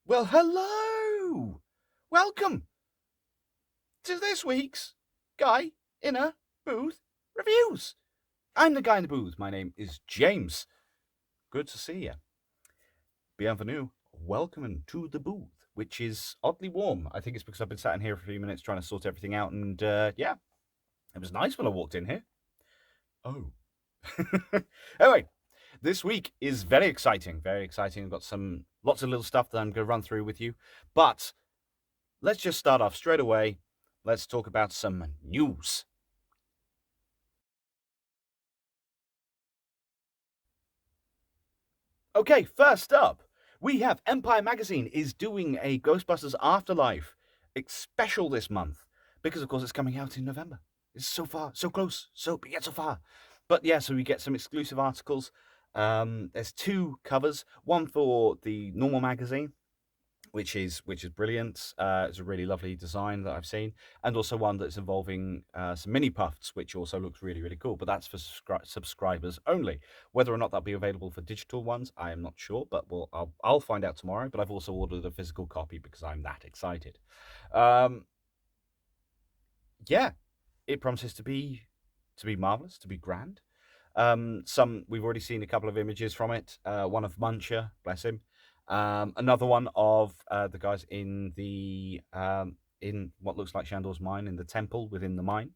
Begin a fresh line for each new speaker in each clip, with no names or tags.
Well, hello! Welcome to this week's Guy in a Booth Reviews. I'm the guy in the booth. My name is James. Good to see you. Bienvenue. Welcome to the booth, which is oddly warm. I think it's because I've been sat in here for a few minutes trying to sort everything out, and yeah, it was nice when I walked in here. Oh. Anyway, this week is very exciting. Very exciting. I've got lots of little stuff that I'm going to run through with you, but let's just start off straight away. Let's talk about some news. Okay, first up, we have Empire Magazine is doing a Ghostbusters Afterlife special this month because, of course, it's coming out in November. It's so far, so close, so yet so far. But yeah, so we get some exclusive articles. There's two covers, one for the normal magazine, which is brilliant. It's a really lovely design that I've seen, and also one that's involving some mini puffs, which also looks really, really cool. But that's for subscribers only. Whether or not that'll be available for digital ones, I am not sure, but I'll find out tomorrow. But I've also ordered a physical copy because I'm that excited. Yeah, it promises to be marvelous, to be grand. We've already seen a couple of images from it. One of Muncher, bless him. Another one of the guys in what looks like Shandor's mine, in the temple within the mine,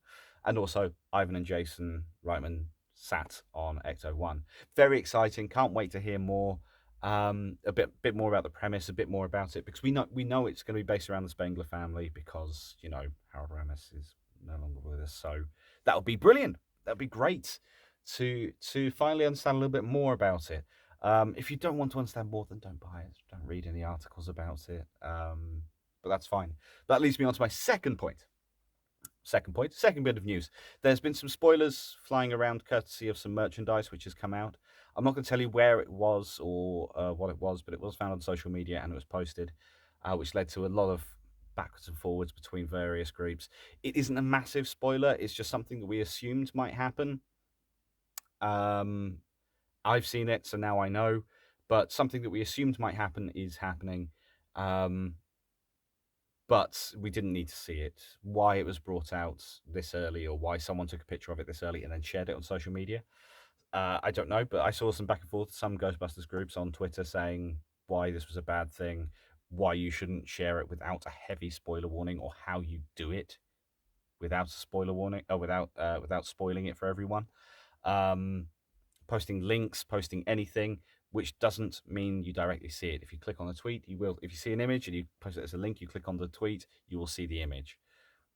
and also Ivan and Jason Reitman sat on Ecto-1. Very exciting. Can't wait to hear more. A bit more about the premise, a bit more about it, because we know it's going to be based around the Spengler family, because Harold Ramis is no longer with us, so that would be brilliant. That'd be great to finally understand a little bit more about it. If you don't want to understand more, then don't buy it. Don't read any articles about it. But that's fine. That leads me on to my second point. Second bit of news. There's been some spoilers flying around courtesy of some merchandise which has come out. I'm not going to tell you where it was or what it was, but it was found on social media and it was posted, which led to a lot of backwards and forwards between various groups. It isn't a massive spoiler. It's just something that we assumed might happen. I've seen it, so now I know. But something that we assumed might happen is happening. But we didn't need to see it. Why it was brought out this early, or why someone took a picture of it this early and then shared it on social media, I don't know. But I saw some back and forth, some Ghostbusters groups on Twitter saying why this was a bad thing, why you shouldn't share it without a heavy spoiler warning, or how you do it without a spoiler warning, or without spoiling it for everyone. Posting links, posting anything, which doesn't mean you directly see it. If you click on a tweet, you will. If you see an image and you post it as a link, you click on the tweet, you will see the image.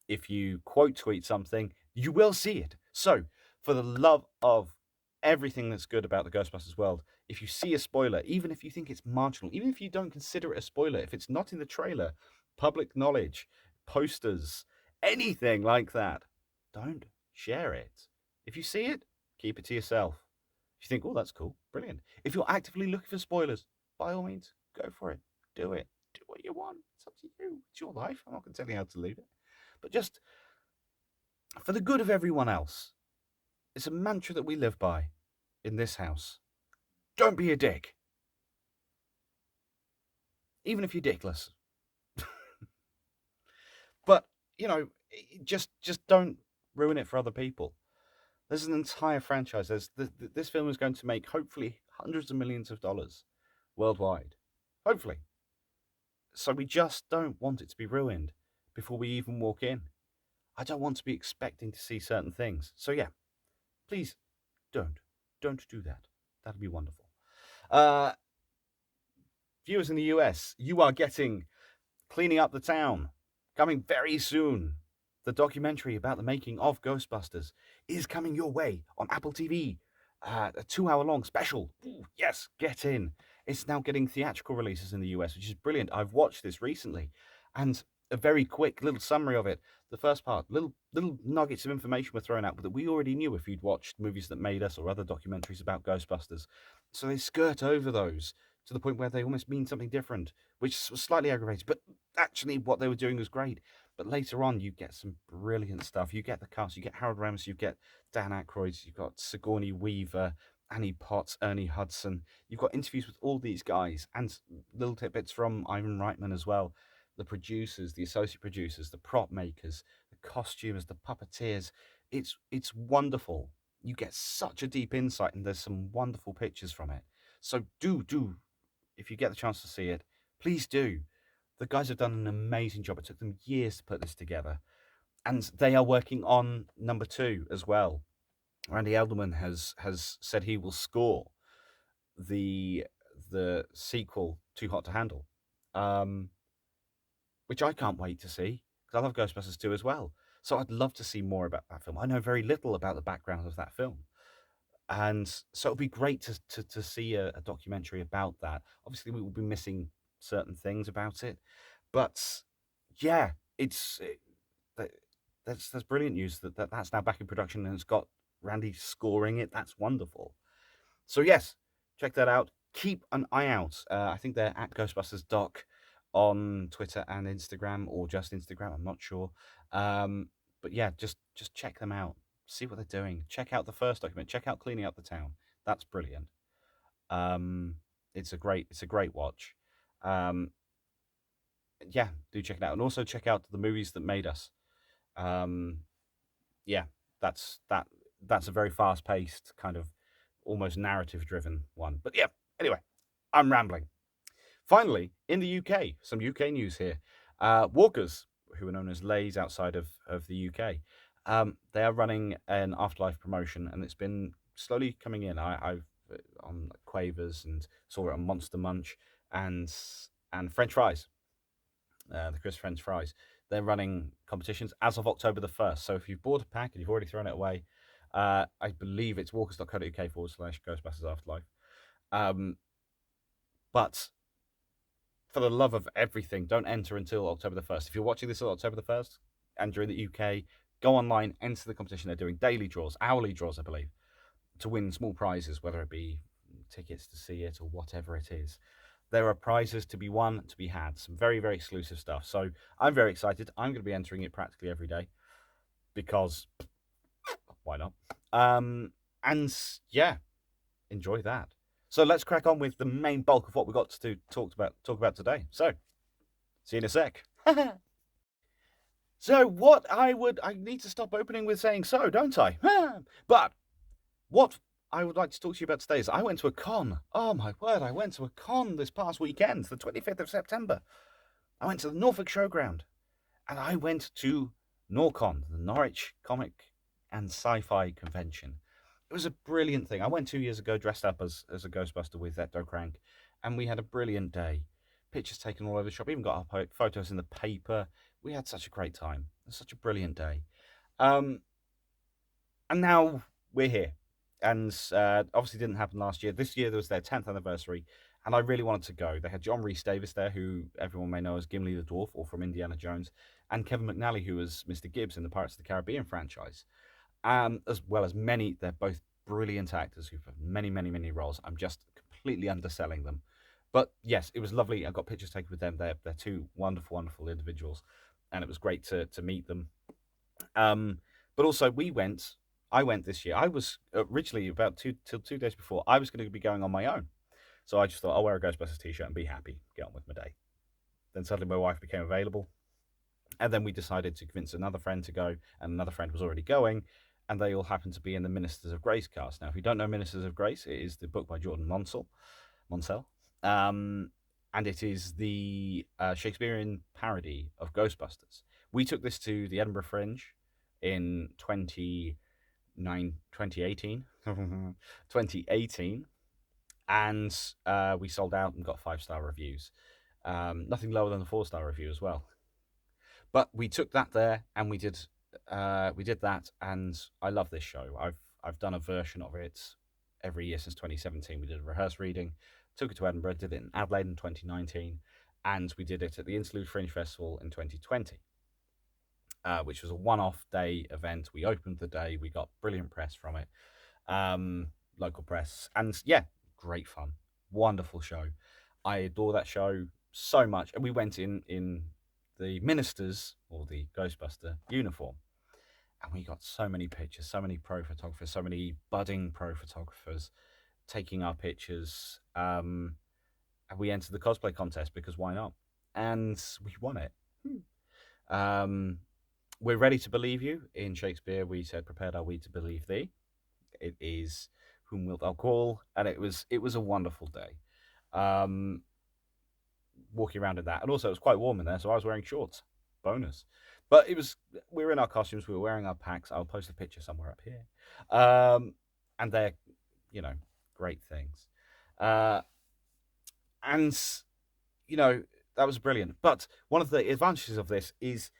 If you quote tweet something, you will see it. So, for the love of everything that's good about the Ghostbusters world, if you see a spoiler, even if you think it's marginal, even if you don't consider it a spoiler, if it's not in the trailer, public knowledge, posters, anything like that, don't share it. If you see it, keep it to yourself. If you think, oh, that's cool, brilliant. If you're actively looking for spoilers, by all means, go for it. Do it. Do what you want. It's up to you. It's your life. I'm not going to tell you how to lead it. But just for the good of everyone else, it's a mantra that we live by in this house. Don't be a dick. Even if you're dickless. But, just don't ruin it for other people. There's an entire franchise. This film is going to make, hopefully, hundreds of millions of dollars worldwide. Hopefully. So we just don't want it to be ruined before we even walk in. I don't want to be expecting to see certain things. So yeah, please don't do that. That'd be wonderful. Viewers in the US, you are getting Cleaning Up the Town coming very soon. The documentary about the making of Ghostbusters is coming your way on Apple TV. A 2-hour-long special. Ooh, yes, get in. It's now getting theatrical releases in the US, which is brilliant. I've watched this recently, and a very quick little summary of it. The first part, little nuggets of information were thrown out that we already knew if you'd watched Movies That Made Us or other documentaries about Ghostbusters. So they skirt over those to the point where they almost mean something different, which was slightly aggravating. But actually, what they were doing was great. But later on, you get some brilliant stuff. You get the cast, you get Harold Ramis, you get Dan Aykroyd, you've got Sigourney Weaver, Annie Potts, Ernie Hudson. You've got interviews with all these guys and little tidbits from Ivan Reitman as well. The producers, the associate producers, the prop makers, the costumes, the puppeteers. It's wonderful. You get such a deep insight, and there's some wonderful pictures from it. So do if you get the chance to see it, please do. The guys have done an amazing job. It took them years to put this together, and they are working on number two as well. Randy Elderman has said he will score the sequel, Too Hot to Handle, um, which I can't wait to see because I love Ghostbusters 2 as well. So I'd love to see more about that film. I know very little about the background of that film, and so it'll be great to see a documentary about that. Obviously, we will be missing certain things about it, but yeah, that- that's brilliant news that's now back in production and it's got Randy scoring it. That's wonderful. So yes, check that out. Keep an eye out. I think they're at Ghostbusters Doc on Twitter and Instagram, or just Instagram. I'm not sure. But yeah, just check them out. See what they're doing. Check out the first document. Check out Cleaning Up the Town. That's brilliant. Um, it's a great watch. Um, yeah, do check it out, and also check out the movies that made us. Um, yeah, that's a very fast paced kind of almost narrative driven one. But yeah, anyway, I'm rambling. Finally, in the UK, some UK news here. Walkers, who are known as Lays outside of the UK, they are running an Afterlife promotion, and it's been slowly coming in. I've on Quavers and saw it on Monster Munch and French fries, the Chris French fries. They're running competitions as of October the 1st. So if you've bought a pack and you've already thrown it away, I believe it's walkers.co.uk/Ghostbusters Afterlife. Um, but for the love of everything, don't enter until October the 1st. If you're watching this on October the 1st and you're in the UK, go online, enter the competition. They're doing daily draws, hourly draws, I believe, to win small prizes, whether it be tickets to see it or whatever it is. There are prizes to be won, to be had, some very, very exclusive stuff. So I'm very excited. I'm going to be entering it practically every day because why not? And yeah, enjoy that. So let's crack on with the main bulk of what we got to talk about today. So, see you in a sec. So I need to stop opening with saying so, don't I? But what I would like to talk to you about today is I went to a con. Oh my word, I went to a con this past weekend, the 25th of September. I went to the Norfolk Showground and I went to Norcon, the Norwich Comic and Sci-Fi Convention. It was a brilliant thing. I went 2 years ago dressed up as a Ghostbuster with Ecto Crank, and we had a brilliant day. Pictures taken all over the shop, even got our photos in the paper. We had such a great time. It was such a brilliant day. Um, and now we're here. And obviously didn't happen last year. This year there was their 10th anniversary, and I really wanted to go. They had John Rhys Davis there, who everyone may know as Gimli the Dwarf, or from Indiana Jones, and Kevin McNally, who was Mr. Gibbs in the Pirates of the Caribbean franchise, as well as many. They're both brilliant actors who've had many, many, many roles. I'm just completely underselling them. But yes, it was lovely. I got pictures taken with them. They're two wonderful, wonderful individuals, and it was great to meet them. Um, but also, I went this year. I was originally about 2 days before. I was going to be going on my own, so I just thought I'll wear a Ghostbusters t-shirt and be happy, get on with my day. Then suddenly my wife became available, and then we decided to convince another friend to go, and another friend was already going, and they all happened to be in the Ministers of Grace cast. Now, if you don't know Ministers of Grace, it is the book by Jordan Monsell, um, and it is the Shakespearean parody of Ghostbusters. We took this to the Edinburgh Fringe in 2018, 2018, and we sold out and got 5-star reviews. Nothing lower than the 4-star review as well. But we took that there and we did that, and I love this show. I've done a version of it every year since 2017. We did a rehearsed reading, took it to Edinburgh, did it in Adelaide in 2019, and we did it at the Interlude Fringe Festival in 2020. Which was a one-off day event. We opened the day, we got brilliant press from it, local press, and yeah, great fun, wonderful show. I adore that show so much, and we went in the ministers or the Ghostbuster uniform, and we got so many pictures, so many pro photographers, so many budding pro photographers. taking our pictures. And we entered the cosplay contest because why not? And we won it. Um, we're ready to believe you. In Shakespeare, we said, "Prepared are we to believe thee." It is "Whom wilt thou call?" And it was a wonderful day. Um, walking around in that, and also it was quite warm in there, so I was wearing shorts. Bonus. But we were in our costumes, we were wearing our packs. I'll post a picture somewhere up here. And they're, you know, great things. Uh, and you know, that was brilliant. But one of the advantages of this is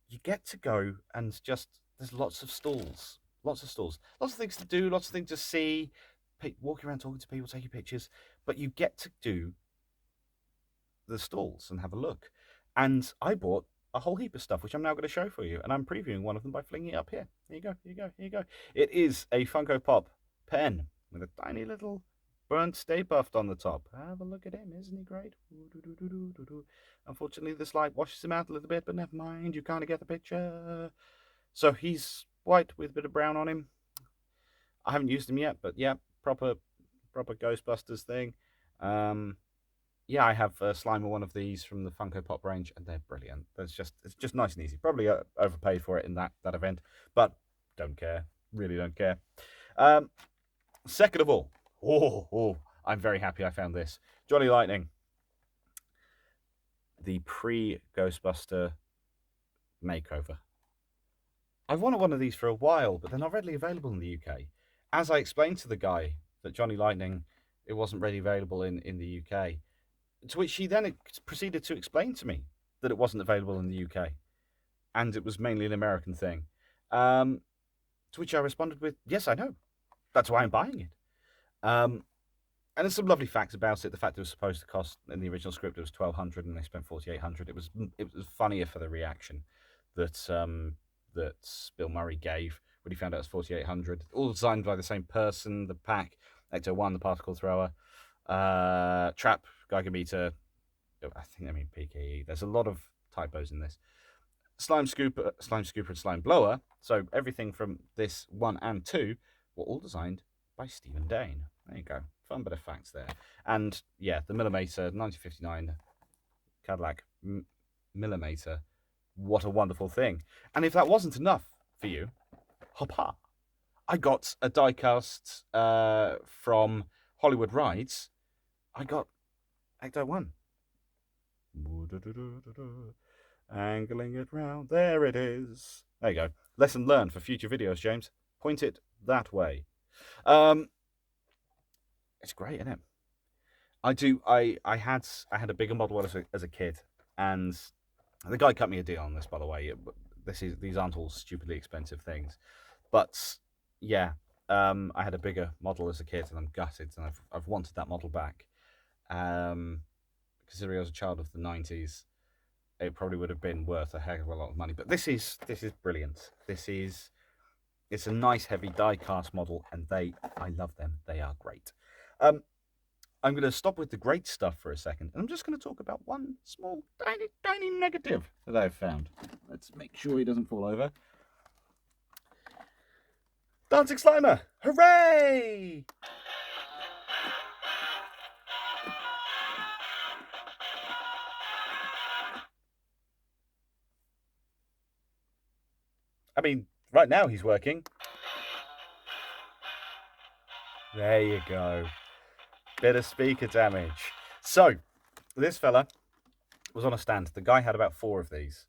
you get to go and just there's lots of stalls, lots of things to do, lots of things to see. Walking around talking to people, taking pictures, but you get to do the stalls and have a look. And I bought a whole heap of stuff, which I'm now going to show for you, and I'm previewing one of them by flinging it up here. Here you go, here you go, here you go. It is a Funko Pop pen with a tiny little burnt Stay Puft on the top. Have a look at him, isn't he great? Unfortunately, this light washes him out a little bit, but never mind, you kind of get the picture. So he's white with a bit of brown on him. I haven't used him yet, but yeah, proper Ghostbusters thing. Yeah, I have Slimo, one of these from the Funko Pop range, and they're brilliant. It's just nice and easy. Probably overpaid for it in that event, but don't care. Really don't care. Second of all, I'm very happy I found this. Johnny Lightning, the pre-Ghostbuster makeover. I've wanted one of these for a while, but they're not readily available in the UK. As I explained to the guy that Johnny Lightning, it wasn't readily available in the UK. To which he then proceeded to explain to me that it wasn't available in the UK, and it was mainly an American thing. To which I responded with, "Yes, I know. That's why I'm buying it." And there's some lovely facts about it. The fact it was supposed to cost in the original script it was $1,200, and they spent $4,800. It was funnier for the reaction that Bill Murray gave when he found out it was $4,800. All designed by the same person. The pack, Ecto-1, the particle thrower, trap, Geiger meter. I think I mean PKE. There's a lot of typos in this. Slime scooper, and slime blower. So everything from this 1 and 2 were all designed by Stephen Dane. There you go. Fun bit of facts there. And yeah, the Millimeter 1959 Cadillac Millimeter. What a wonderful thing. And if that wasn't enough for you, hoppa, I got a diecast from Hollywood Rides. I got Ecto-1. Angling it round. There it is. There you go. Lesson learned for future videos, James. Point it that way. It's great, isn't it? I had a bigger model as a kid, and the guy cut me a deal on this, by the way. These aren't all stupidly expensive things, but yeah, I had a bigger model as a kid, and I'm gutted, and I've wanted that model back. Considering I was a child of the 90s, it probably would have been worth a heck of a lot of money. But this is brilliant. It's a nice heavy die cast model, and I love them. They are great. I'm going to stop with the great stuff for a second, and I'm just going to talk about one small, tiny negative that I've found. Let's make sure he doesn't fall over. Dancing Slimer! Hooray! I mean, right now he's working. There you go. Bit of speaker damage. So, this fella was on a stand. The guy had about 4 of these.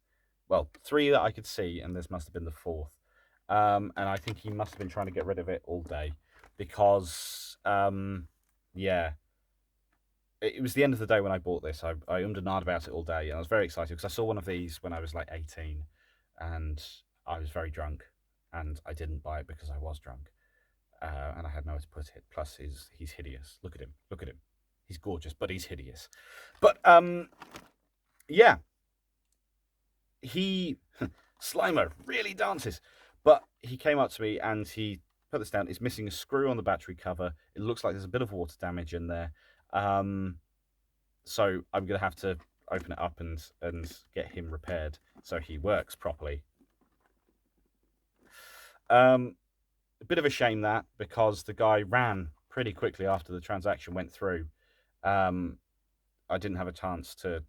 Well, 3 that I could see, and this must have been the 4th. And I think he must have been trying to get rid of it all day. Because, yeah. It was the end of the day when I bought this. I ummed and ahed about it all day, and I was very excited because I saw one of these when I was like 18, and I was very drunk, and I didn't buy it because I was drunk. And I had nowhere to put it. Plus, he's hideous. Look at him. Look at him. He's gorgeous, but he's hideous. But yeah, Slimer really dances. But he came up to me and he put this down. It's missing a screw on the battery cover. It looks like there's a bit of water damage in there. So I'm gonna have to open it up and get him repaired so he works properly. A bit of a shame that, because the guy ran pretty quickly after the transaction went through, I didn't have a chance to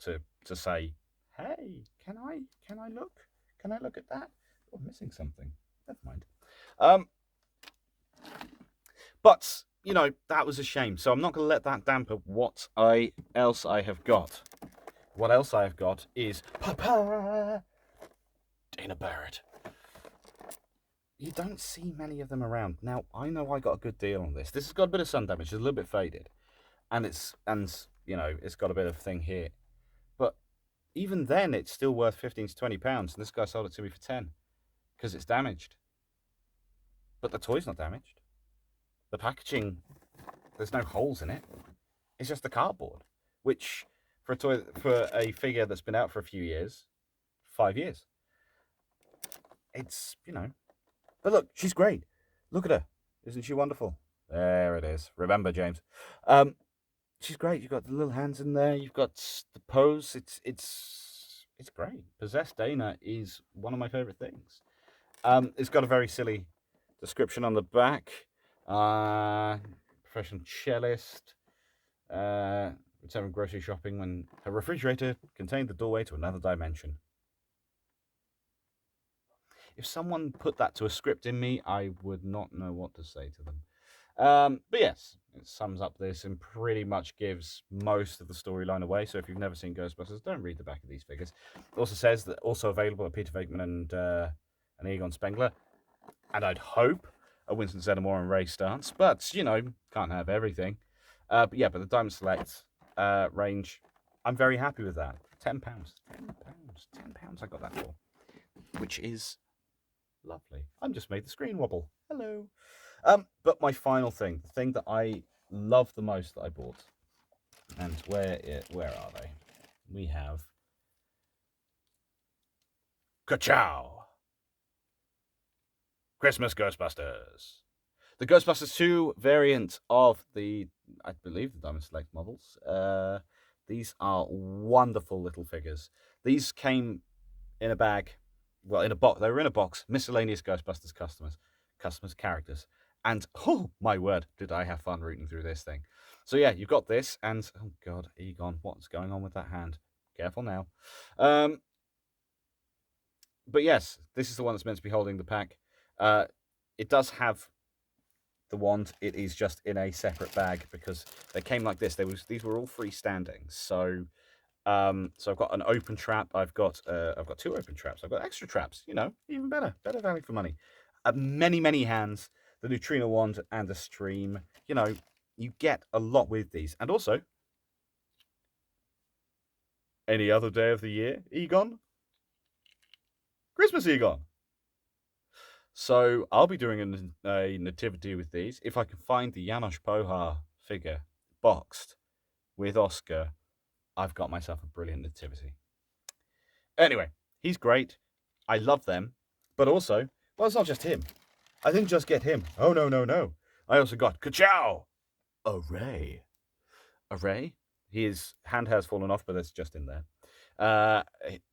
say, hey, can I look? Can I look at that? Oh, I'm missing something. Never mind. But you know, that was a shame. So I'm not going to let that damper what else I have got. What else I have got is Papa Dana Barrett. You don't see many of them around. Now, I know I got a good deal on this. This has got a bit of sun damage. It's a little bit faded. And it's got a bit of thing here. But even then, it's still worth 15 to 20 pounds. And this guy sold it to me for 10 because it's damaged. But the toy's not damaged. The packaging, there's no holes in it. It's just the cardboard, which for a figure that's been out for a few years, 5 years, it's, But look, she's great. Look at her. Isn't she wonderful? There it is. Remember, James. She's great. You've got the little hands in there. You've got the pose. It's great. Possessed Dana is one of my favorite things. It's got a very silly description on the back. Professional cellist. Returned from grocery shopping when her refrigerator contained the doorway to another dimension. If someone put that to a script in me, I would not know what to say to them. But yes, it sums up this and pretty much gives most of the storyline away. So if you've never seen Ghostbusters, don't read the back of these figures. It also says that also available at Peter Venkman and Egon Spengler. And I'd hope a Winston Zeddemore and Ray Stantz. But, can't have everything. But the Diamond Select range, I'm very happy with that. £10. £10 I got that for. Which is lovely. I've just made the screen wobble. Hello. But my final thing, the thing that I love the most that I bought, and where are they? We have Ka-chow! Christmas Ghostbusters. The Ghostbusters 2 variant of I believe, the Diamond Select models. These are wonderful little figures. These came in a bag. Well, in a box. They were in a box. Miscellaneous Ghostbusters customers, characters. And, oh, my word, did I have fun rooting through this thing. So, yeah, you've got this. And, oh, God, Egon, what's going on with that hand? Careful now. But, yes, this is the one that's meant to be holding the pack. It does have the wand. It is just in a separate bag because they came like this. These were all freestanding. So I've got an open trap. I've got 2 open traps. I've got extra traps. Even better value for money. Many hands, the neutrino wand, and a stream. You get a lot with these, and also any other day of the year, Egon, Christmas Egon. So I'll be doing a nativity with these if I can find the Janos Pohar figure boxed with Oscar. I've got myself a brilliant nativity. Anyway, he's great. I love them. But also, well, it's not just him. I didn't just get him. Oh, no. I also got Ka-chow! A Ray. His hand has fallen off, but it's just in there.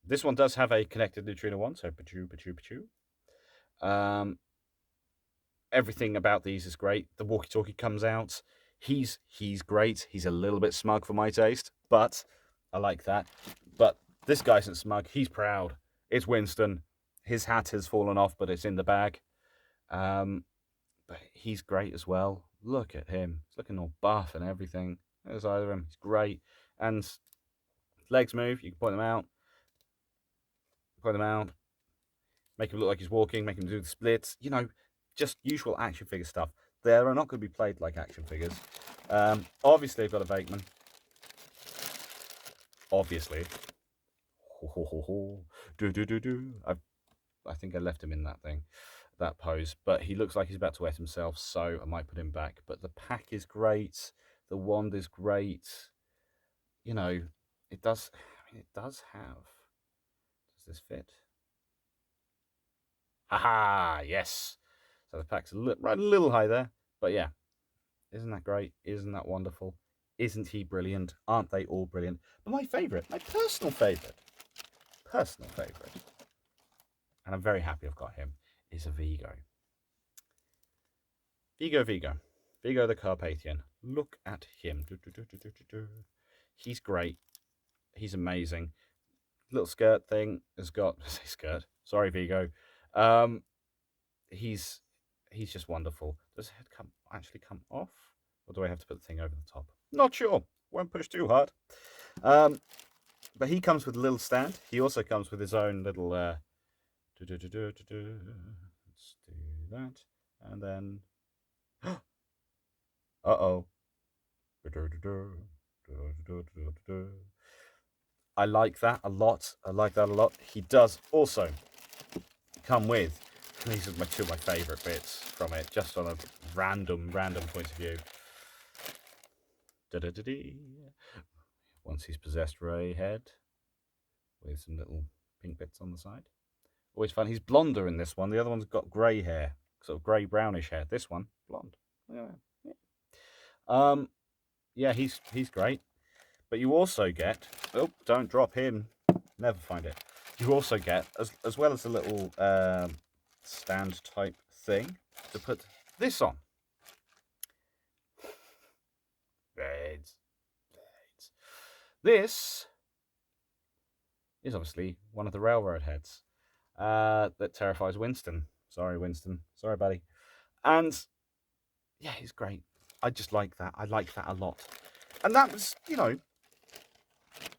This one does have a connected neutrino one, so pachoo. Everything about these is great. The walkie-talkie comes out. He's great. He's a little bit smug for my taste, but I like that. But this guy isn't smug. He's proud. It's Winston. His hat has fallen off, but it's in the bag. But he's great as well. Look at him. He's looking all buff and everything. There's either of him. He's great. And legs move. You can point them out. Make him look like he's walking. Make him do the splits. Just usual action figure stuff. They are not going to be played like action figures. Obviously, I've got a Venkman. Obviously. I think I left him in that pose. But he looks like he's about to wet himself, so I might put him back. But the pack is great. The wand is great. It does have... Does this fit? Haha, yes. So the pack's a little high there. But yeah, isn't that great? Isn't that wonderful? Isn't he brilliant? Aren't they all brilliant? But my personal favourite, and I'm very happy I've got him, is a Vigo. Vigo. Vigo the Carpathian. Look at him. He's great. He's amazing. Little skirt thing has got skirt. Sorry, Vigo. He's just wonderful. Does his head actually come off, or do I have to put the thing over the top? Not sure. Won't push too hard. But he comes with a little stand. He also comes with his own little. Let's do that, and then. Uh-oh. I like that a lot. He does also come with, and these are two of my favourite bits from it, just on a random point of view. Once he's possessed Ray head, with some little pink bits on the side. Always fun. He's blonder in this one. The other one's got grey hair, sort of grey brownish hair. This one, blonde. Yeah, he's great. But you also get, oh, don't drop him. Never find it. You also get, as well as a little stand type thing, to put this on. Blades. This is obviously one of the railroad heads that terrifies Winston. Sorry, Winston. Sorry, buddy. And yeah, he's great. I just like that. I like that a lot. And that was,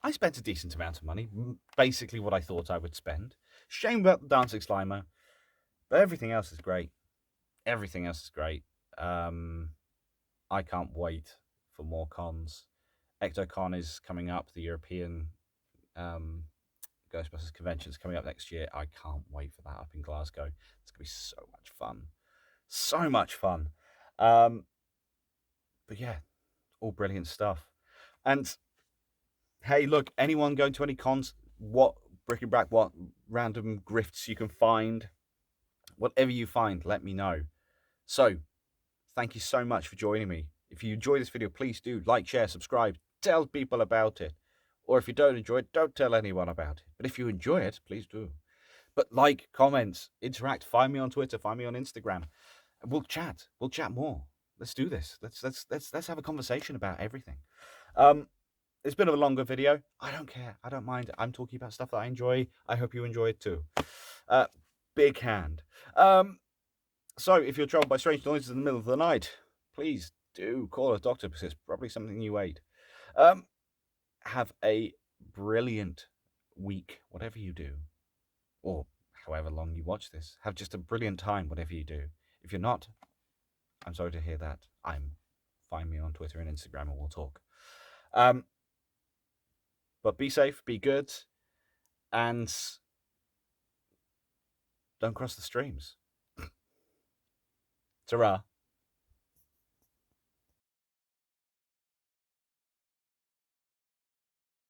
I spent a decent amount of money. Basically what I thought I would spend. Shame about the dancing Slimo. But everything else is great. Everything else is great. I can't wait for more cons. EctoCon is coming up. The European Ghostbusters convention is coming up next year. I can't wait for that up in Glasgow. It's going to be so much fun. So much fun. But yeah, all brilliant stuff. And hey, look, anyone going to any cons, what bric-a-brac, what random grifts you can find, whatever you find, let me know. So, thank you so much for joining me. If you enjoy this video, please do like, share, subscribe, tell people about it. Or if you don't enjoy it, don't tell anyone about it. But if you enjoy it, please do. But like, comment, interact, find me on Twitter, find me on Instagram. We'll chat. We'll chat more. Let's do this. Let's have a conversation about everything. It's been a longer video. I don't care. I don't mind. I'm talking about stuff that I enjoy. I hope you enjoy it too. Big hand. So if you're troubled by strange noises in the middle of the night, please do call a doctor because it's probably something you ate. Have a brilliant week, whatever you do, or however long you watch this. Have just a brilliant time, whatever you do. If you're not, I'm sorry to hear that. Find me on Twitter and Instagram and we'll talk. But be safe, be good, and don't cross the streams. Ta-ra.